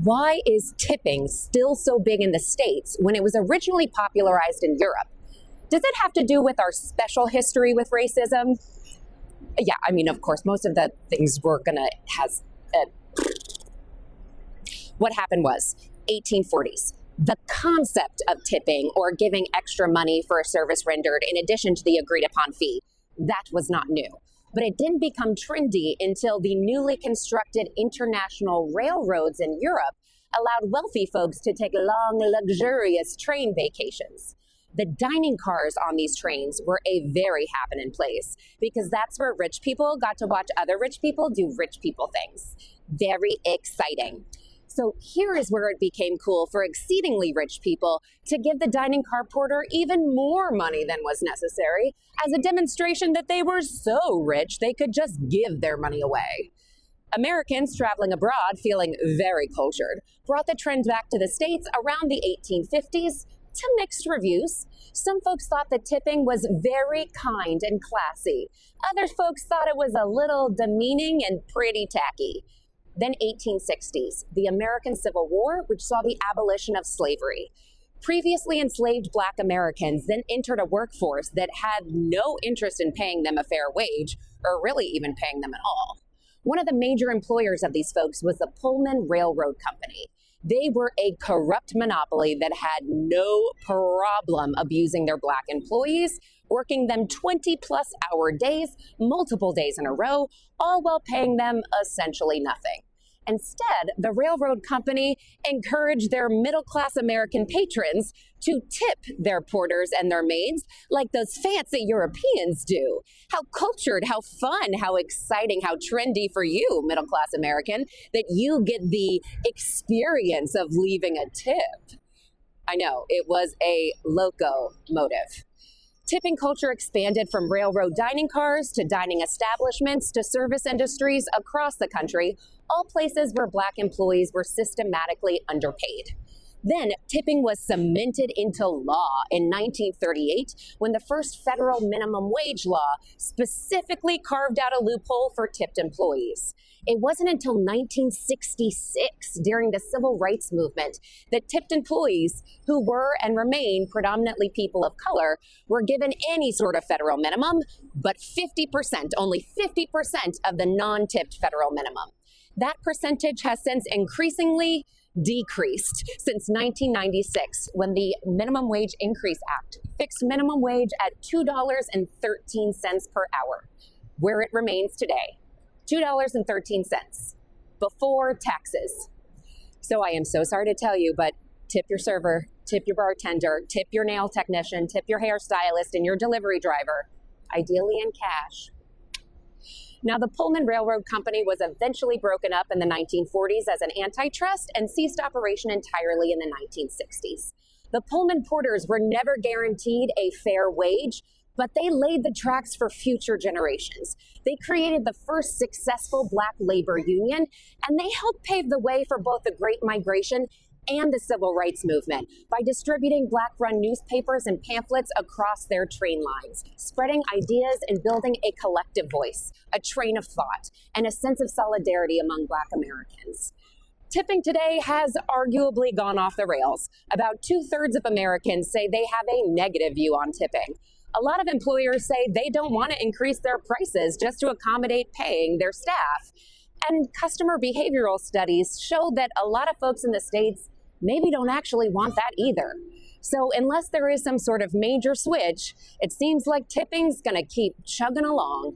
Why is tipping still so big in the States when it was originally popularized in Europe? Does it have to do with our special history with racism? Yeah, I mean, of course, most of the things we're gonna has. What happened was 1840s. The concept of tipping, or giving extra money for a service rendered in addition to the agreed upon fee, that was not new. But it didn't become trendy until the newly constructed international railroads in Europe allowed wealthy folks to take long, luxurious train vacations. The dining cars on these trains were a very happening place because that's where rich people got to watch other rich people do rich people things. Very exciting. So here is where it became cool for exceedingly rich people to give the dining car porter even more money than was necessary as a demonstration that they were so rich they could just give their money away. Americans traveling abroad, feeling very cultured, brought the trend back to the States around the 1850s to mixed reviews. Some folks thought that tipping was very kind and classy. Other folks thought it was a little demeaning and pretty tacky. Then 1860s, the American Civil War, which saw the abolition of slavery. Previously enslaved Black Americans then entered a workforce that had no interest in paying them a fair wage, or really even paying them at all. One of the major employers of these folks was the Pullman Railroad Company. They were a corrupt monopoly that had no problem abusing their Black employees, working them 20-plus hour days, multiple days in a row, all while paying them essentially nothing. Instead, the railroad company encouraged their middle-class American patrons to tip their porters and their maids like those fancy Europeans do. How cultured, how fun, how exciting, how trendy for you, middle-class American, that you get the experience of leaving a tip. I know, it was a locomotive. Tipping culture expanded from railroad dining cars to dining establishments to service industries across the country, all places where Black employees were systematically underpaid. Then, tipping was cemented into law in 1938 when the first federal minimum wage law specifically carved out a loophole for tipped employees. It wasn't until 1966, during the Civil Rights Movement, that tipped employees, who were and remain predominantly people of color, were given any sort of federal minimum, but 50%, only 50% of the non-tipped federal minimum. That percentage has since increasingly decreased since 1996, when the Minimum Wage Increase Act fixed minimum wage at $2.13 per hour, where it remains today. $2.13 before taxes. So I am so sorry to tell you, but tip your server, tip your bartender, tip your nail technician, tip your hairstylist and your delivery driver, ideally in cash. Now, the Pullman Railroad Company was eventually broken up in the 1940s as an antitrust and ceased operation entirely in the 1960s. The Pullman porters were never guaranteed a fair wage, but they laid the tracks for future generations. They created the first successful Black labor union, and they helped pave the way for both the Great Migration and the Civil Rights Movement by distributing Black-run newspapers and pamphlets across their train lines, spreading ideas and building a collective voice, a train of thought, and a sense of solidarity among Black Americans. Tipping today has arguably gone off the rails. About 2/3 of Americans say they have a negative view on tipping. A lot of employers say they don't want to increase their prices just to accommodate paying their staff. And customer behavioral studies show that a lot of folks in the States maybe don't actually want that either. So unless there is some sort of major switch, it seems like tipping's going to keep chugging along.